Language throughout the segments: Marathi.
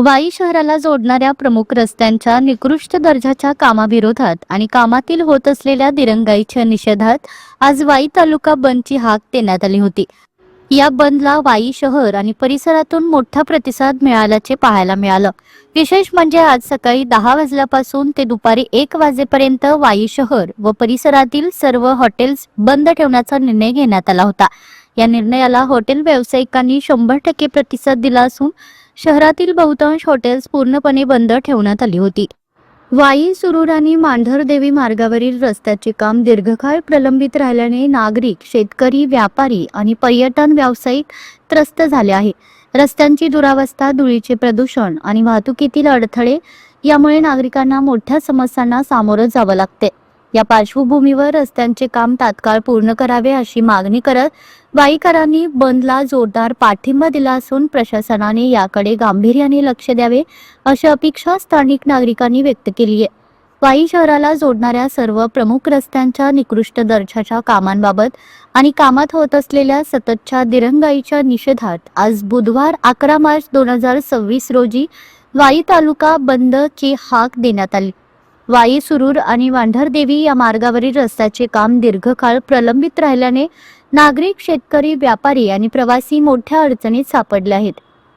वाई शहराला जोडणाऱ्या प्रमुख रस्त्यांच्या निकृष्ट दर्जाच्या कामाविरोधात आणि कामातील होत असलेल्या दिरंगाईच्या निषेधात आज वाई तालुका बंदची हाक देण्यात आली होती। या बंदला वाई शहर आणि परिसरातून मोठा प्रतिसाद मिळाल्याचे पाहायला मिळालं। विशेष म्हणजे आज सकाळी 10 वाजल्यापासून ते दुपारी 1 वाजेपर्यंत वाई शहर व परिसरातील सर्व हॉटेल्स बंद ठेवण्याचा निर्णय घेण्यात आला होता। या निर्णयाला हॉटेल व्यावसायिकांनी 100% प्रतिसाद दिला असून शहरातील बहुतांश हॉटेल्स पूर्णपणे बंद ठेवण्यात आली होती। वाई, सुरूर आणि मांढरदेवी मार्गावरील रस्त्याचे काम दीर्घकाळ प्रलंबित राहिल्याने नागरिक, शेतकरी, व्यापारी आणि पर्यटन व्यावसायिक त्रस्त झाले आहे। रस्त्यांची दुरावस्था, धुळीचे प्रदूषण आणि वाहतुकीतील अडथळे यामुळे नागरिकांना मोठ्या समस्यांना सामोरं जावं लागते। या पार्श्वभूमीवर रस्त्यांचे काम तात्काळ पूर्ण करावे अशी मागणी करत वाईकरांनी बंदला जोरदार पाठिंबा दिला असून प्रशासनाने याकडे गांभीर्याने लक्ष द्यावे अशी अपेक्षा स्थानिक नागरिकांनी व्यक्त केली आहे। वाई शहराला जोडणाऱ्या सर्व प्रमुख रस्त्यांच्या निकृष्ट दर्जाच्या कामांबाबत आणि कामात होत असलेल्या सततच्या दिरंगाईच्या निषेधात आज बुधवार 11 मार्च 2026 रोजी वाई तालुका बंदची हाक देण्यात आली। वाई, सुरूर आणि मांढरदेवी या मार्गावरील रस्त्याचे काम दीर्घकाळ प्रलंबित राहिल्याने नागरिक, शेतकरी, व्यापारी आणि प्रवासी मोठ्या अडचणीत सापडले आहेत।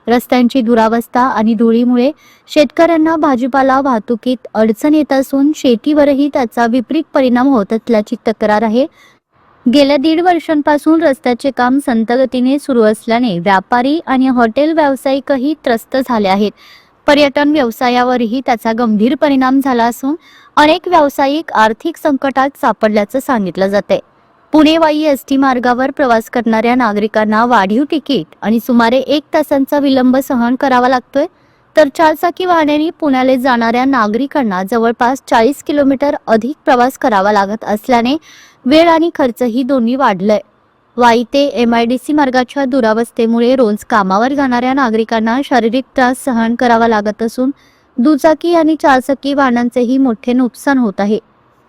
रस्त्यांची दुरावस्था आणि धुळीमुळे शेतकऱ्यांना भाजीपाला वाहतुकीत अडचण येत असून शेतीवरही त्याचा विपरीत परिणाम होत असल्याची तक्रार आहे। गेल्या 1.5 वर्षांपासून रस्त्याचे काम संथ गतीने सुरू असल्याने व्यापारी आणि हॉटेल व्यावसायिकही त्रस्त झाले आहेत। पर्यटन व्यवसायावरही त्याचा गंभीर परिणाम झाला असून अनेक व्यावसायिक आर्थिक संकटात सापडल्याचं सांगितलं जाते। पुणे वाई एसटी मार्गावर प्रवास करणाऱ्या नागरिकांना वाढीव तिकीट आणि सुमारे 1 तासांचा विलंब सहन करावा लागतोय, तर चारचाकी वाहनांनी पुण्याला जाणाऱ्या नागरिकांना जवळपास 40 किलोमीटर अधिक प्रवास करावा लागत असल्याने वेळ आणि खर्चही दोन्ही वाढलाय। वाई ते MIDC मार्गाच्या दुरावस्थेमुळे रोज कामावर जाणाऱ्या नागरिकांना शारीरिक त्रास सहन करावा लागत असून दुचाकी आणि चारचाकी वाहनांचेही मोठे नुकसान होत आहे।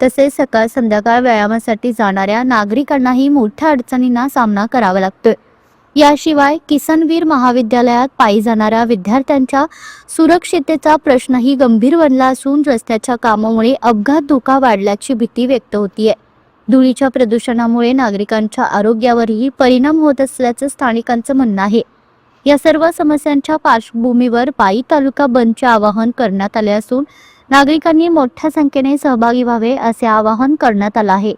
तसेच सकाळ संध्याकाळ व्यायामासाठी जाणाऱ्या नागरिकांनाही मोठ्या अडचणींना सामना करावा लागतोय। याशिवाय किसनवीर महाविद्यालयात पायी जाणाऱ्या विद्यार्थ्यांच्या सुरक्षिततेचा प्रश्नही गंभीर बनला असून रस्त्याच्या कामामुळे अपघात धोका वाढल्याची भीती व्यक्त होतीये। धुळीच्या प्रदूषणामुळे नागरिकांच्या आरोग्यावरही परिणाम होत असल्याचं स्थानिकांचं म्हणणं आहे। या सर्व समस्यांच्या पार्श्वभूमीवर वाई तालुका बंदचे आवाहन करण्यात आले असून नागरिकांनी मोठ्या संख्येने सहभागी व्हावे असे आवाहन करण्यात आले आहे।